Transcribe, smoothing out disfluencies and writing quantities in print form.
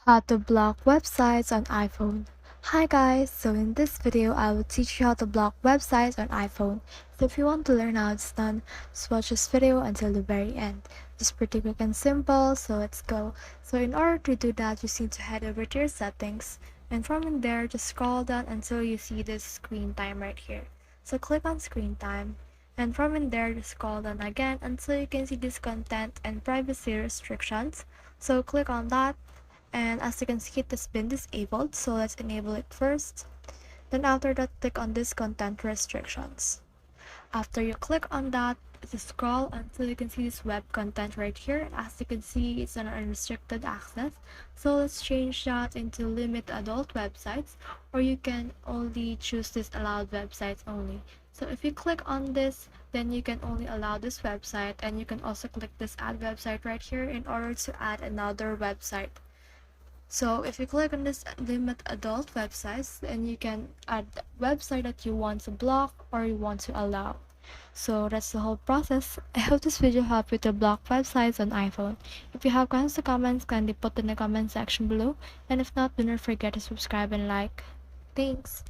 How to block websites on iPhone. Hi guys, so in this video I will teach you how to block websites on iPhone. So if you want to learn how it's done, just watch this video until the very end. It's pretty quick and simple, so let's go. So in order to do that, you just need to head over to your settings, and from in there just scroll down until you see this screen time right here. So click on screen time, and from in there just scroll down again until you can see this content and privacy restrictions. So click on that, and as you can see, it has been disabled, so let's enable it first. Then after that, click on this content restrictions. After you click on that, just scroll until you can see this web content right here. As you can see, it's an unrestricted access, so let's change that into limit adult websites, or you can only choose this allowed websites only. So if you click on this, then you can only allow this website, and you can also click this add website right here in order to add another website. So if you click on this limit adult websites, then you can add the website that you want to block or you want to allow. So that's the whole process. I hope this video helped you to block websites on iPhone. If you have questions or comments, kindly put in the comment section below. And if not, do not forget to subscribe and like. Thanks.